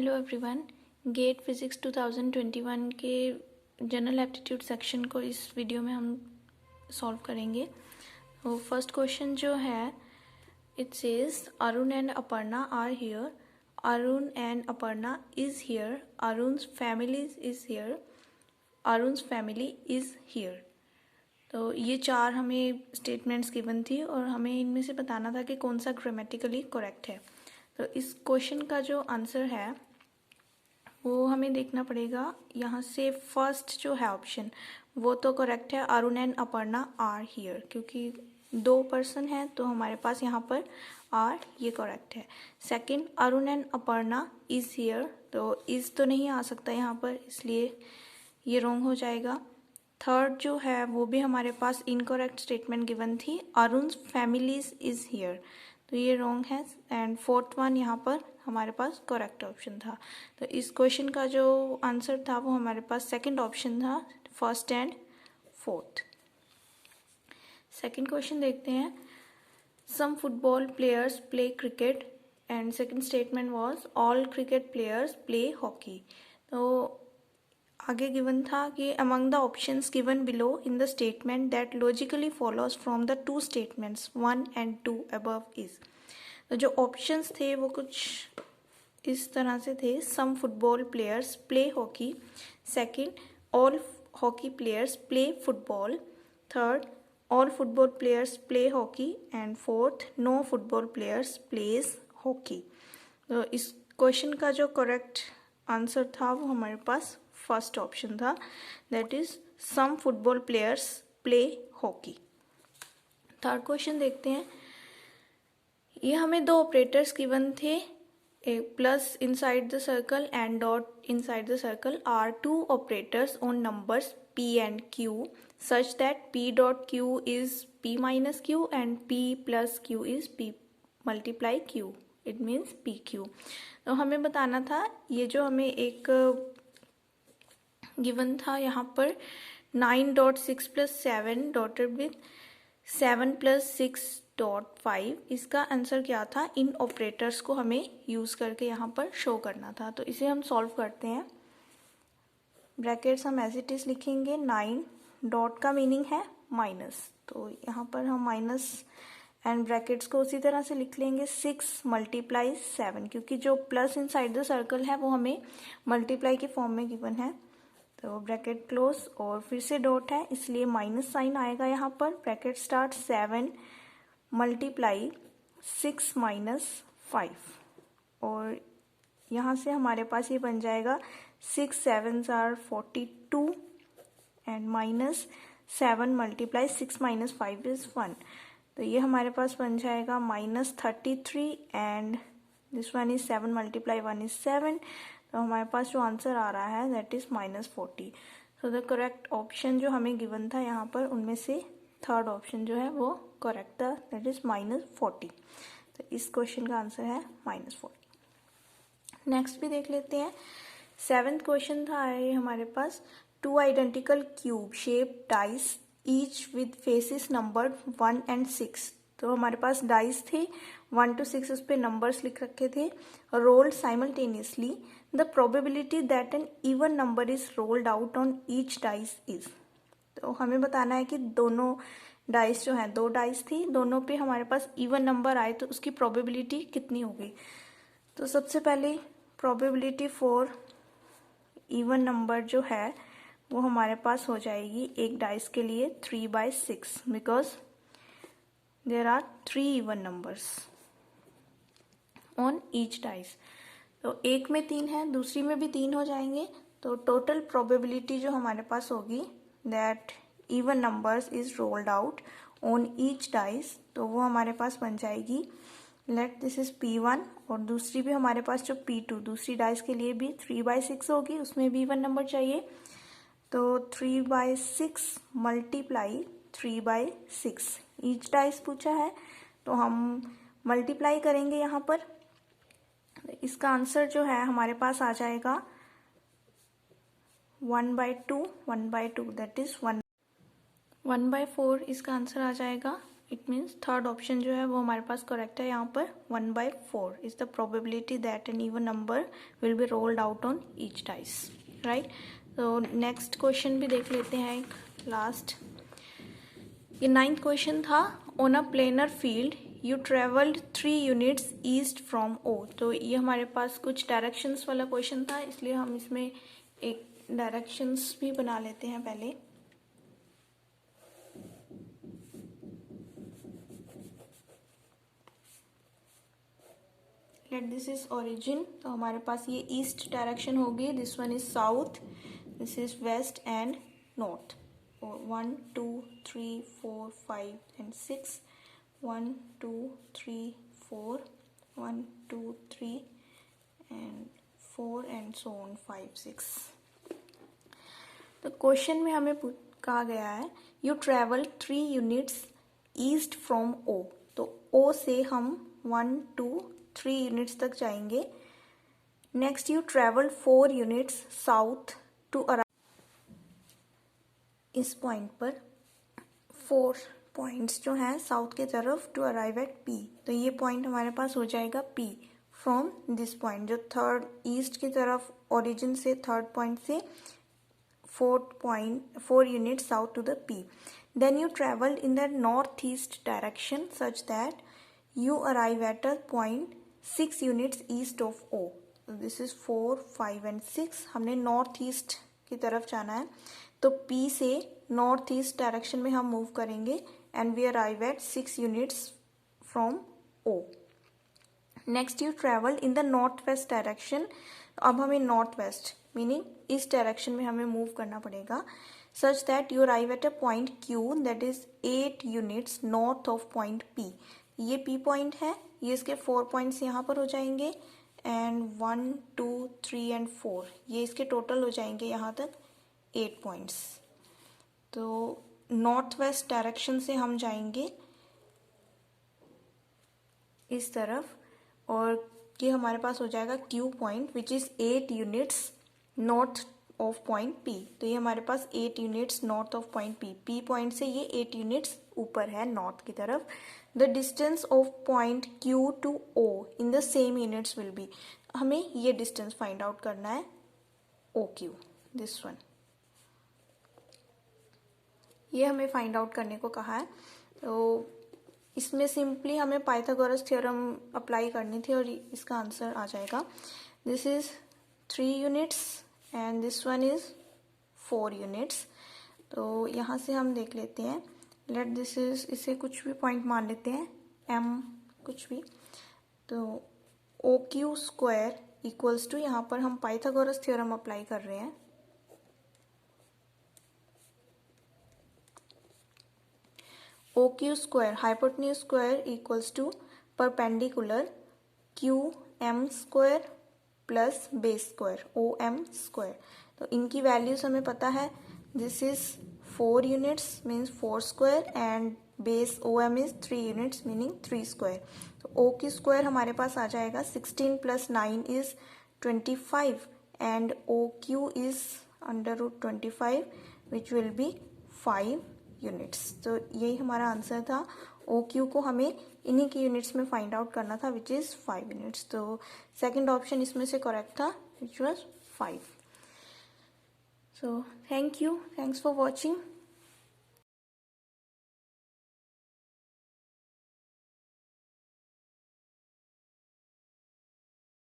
Hello everyone. Gate physics 2021 के general aptitude section को इस वीडियो में हम सॉल्व करेंगे। तो फर्स्ट क्वेश्चन जो है, it says Arun and Aparna are here, Arun and Aparna is here, Arun's family is here, Arun's family is here. तो ये चार हमें स्टेटमेंट्स गिवन थी और हमें इनमें से बताना था कि कौन सा ग्रामेटिकली करेक्ट है। तो इस क्वेश्चन का जो आंसर है वो हमें देखना पड़ेगा। यहाँ से फर्स्ट जो है ऑप्शन वो तो करेक्ट है, Arun and Aparna are here, क्योंकि दो पर्सन हैं तो हमारे पास यहाँ पर आर, ये करेक्ट है। Second, Arun and Aparna is here, तो इज तो नहीं आ सकता यहाँ पर, इसलिए ये रॉन्ग हो जाएगा। थर्ड जो है वो भी हमारे पास इनकरेक्ट स्टेटमेंट गिवन थी, अरुण's फैमिलीज इज हियर, तो ये रॉन्ग है। एंड फोर्थ वन यहाँ पर हमारे पास करेक्ट ऑप्शन था। तो इस क्वेश्चन का जो आंसर था वो हमारे पास सेकंड ऑप्शन था, first and fourth. Second question देखते हैं। Some football players play cricket and second statement was all cricket players play hockey. तो आगे गिवन था कि among the options given below in the statement that logically follows from the two statements 1 and 2 above is. तो जो options थे वो कुछ इस तरह से थे, some football players play hockey, second all hockey players play football, third all football players play hockey and fourth no football players plays hockey. तो इस क्वेश्चन का जो करेक्ट आंसर था वो हमारे पास फर्स्ट ऑप्शन था, that is some football players play hockey. Third question देखते हैं। ये हमें दो ऑपरेटर्स गिवन थे, एक plus inside the circle and dot inside the circle are two operators on numbers p and q such that p dot q is p minus q and p plus q is p multiply q, it means pq। तो हमें बताना था, ये जो हमें एक given था यहाँ पर 9.6 plus 7 डॉटेड विथ 7 plus 6.5, इसका आंसर क्या था, इन ऑपरेटर्स को हमें यूज करके यहाँ पर शो करना था। तो इसे हम सॉल्व करते हैं। ब्रैकेट्स हम एज इट इज लिखेंगे, 9 डॉट का मीनिंग है माइनस, तो यहाँ पर हम माइनस एंड ब्रैकेट्स को उसी तरह से लिख लेंगे 6 मल्टीप्लाई 7, क्योंकि जो प्लस इनसाइड द सर्कल है वो हमें मल्टीप्लाई के फॉर्म में गिवन है। तो ब्रैकेट क्लोज और फिर से डॉट है इसलिए माइनस साइन आएगा यहाँ पर। ब्रैकेट स्टार्ट 7 मल्टीप्लाई 6 माइनस 5, और यहाँ से हमारे पास ये बन जाएगा 6 7s are 42 and minus 7 multiply 6 minus 5 is 1, तो ये हमारे पास बन जाएगा minus 33 and this one is 7 multiply 1 is 7, तो हमारे पास जो आंसर आ रहा है that is minus 40। So the correct option जो हमें गिवन था यहाँ पर उनमें से थर्ड ऑप्शन जो है वो करेक्ट था, दैट इज माइनस 40। तो इस क्वेश्चन का आंसर है माइनस 40। नेक्स्ट भी देख लेते हैं। सेवेंथ क्वेश्चन था ये हमारे पास, two identical cube shape dice each with faces numbered 1 and 6। तो हमारे पास डाइस थे 1 to 6, उस पर नंबर्स लिख रखे थे, rolled simultaneously, the probability that an even number is rolled out on each dice is. तो हमें बताना है कि दोनों डाइस जो हैं, दो डाइस थी, दोनों पे हमारे पास इवन नंबर आए तो उसकी प्रोबेबिलिटी कितनी होगी। तो सबसे पहले प्रोबेबिलिटी फॉर इवन नंबर जो है वो हमारे पास हो जाएगी एक डाइस के लिए 3/6, because there are 3 even numbers on each dice. तो एक में 3 है, दूसरी में भी 3 हो जाएंगे, तो टोटल प्रोबेबिलिटी जो हमारे पास होगी that even numbers is rolled out on each dice, तो वो हमारे पास बन जाएगी, लेट दिस इज P1, और दूसरी भी हमारे पास जो P2 दूसरी डाइस के लिए भी 3/6 होगी, उसमें भी इवन नंबर चाहिए, तो 3/6 मल्टीप्लाई 3/6 ईच डाइस पूछा है, तो हम मल्टीप्लाई करेंगे यहाँ पर। इसका आंसर जो है हमारे पास आ जाएगा 1/2 दैट इज 1/4 इसका आंसर आ जाएगा, इट मीन्स थर्ड ऑप्शन जो है वो हमारे पास करेक्ट है यहाँ पर. 1/4 is the probability that an even number will be rolled out on each dice. Right. तो नेक्स्ट क्वेश्चन भी देख लेते हैं एक लास्ट. ये 9th क्वेश्चन था. On a planar field you travelled 3 units east from O. तो ये हमारे पास कुछ डायरेक्शंस वाला क्वेश्चन था, इसलिए हम इसमें एक डायरेक्शंस भी बना लेते हैं पहले. Let this is origin. तो हमारे पास ये ईस्ट डायरेक्शन होगी, this one is south, this is west and north. 1 2 3 4 5 and 6. 1 2 3 4 1 2 3 and 4 and so on 5 6. तो क्वेश्चन में हमें कहा गया है you travel 3 units east from O. तो ओ से हम 1 2 3 यूनिट्स तक जाएंगे. Next you travel 4 units south to arrive. इस पॉइंट पर 4 पॉइंट्स जो हैं साउथ की तरफ टू अराइव एट पी. तो ये पॉइंट हमारे पास हो जाएगा पी फ्रॉम दिस पॉइंट, जो थर्ड ईस्ट की तरफ ओरिजिन से थर्ड पॉइंट से 4 units south to the P. Then you travel in the northeast direction such that you arrive at a point 6 units east of O. So this is 4 5 and 6. हमने north east की तरफ जाना है, तो P से north east direction में हम move करेंगे and we arrive at 6 units from O. Next you travel in the northwest direction. अब हमें नॉर्थ वेस्ट मीनिंग इस डायरेक्शन में हमें मूव करना पड़ेगा such that you arrive at a point Q that is 8 units north of point P. ये P point है, ये इसके 4 पॉइंट्स यहाँ पर हो जाएंगे एंड 1 2 3 एंड 4 ये इसके टोटल हो जाएंगे यहाँ तक 8 पॉइंट्स. तो नॉर्थ वेस्ट डायरेक्शन से हम जाएंगे इस तरफ और ये हमारे पास हो जाएगा Q point which is 8 units north of point P. तो ये हमारे पास 8 units north of point P. P point से ये 8 यूनिट्स ऊपर है नॉर्थ की तरफ. The distance of point Q to O in the same units will be. हमें ये डिस्टेंस फाइंड आउट करना है OQ, दिस वन. ये हमें फाइंड आउट करने को कहा है. तो इसमें सिंपली हमें पाइथागोरस थ्योरम अप्लाई करनी थी और इसका आंसर आ जाएगा. This is 3 units and this one is 4 units. तो यहाँ से हम देख लेते हैं. लेट दिस इज, इसे कुछ भी पॉइंट मान लेते हैं M कुछ भी. तो OQ स्क्वायर इक्वल्स टू, यहाँ पर हम पाइथागोरस थ्योरम अप्लाई कर रहे हैं. OQ square hypotenuse square equals to perpendicular QM square plus base square OM square. तो इनकी वैल्यूज हमें पता है. This is 4 units means 4 square and base OM is 3 units meaning 3 square. तो OQ स्क्वायर हमारे पास आ जाएगा 16 + 9 is 25 and OQ is √25 which will be 5 units. तो यही हमारा आंसर था. OQ को हमें इन्हीं की यूनिट्स में फाइंड आउट करना था विच इज़ 5 यूनिट्स. तो सेकंड ऑप्शन इसमें से करेक्ट था which was 5. So thank you, thanks for watching.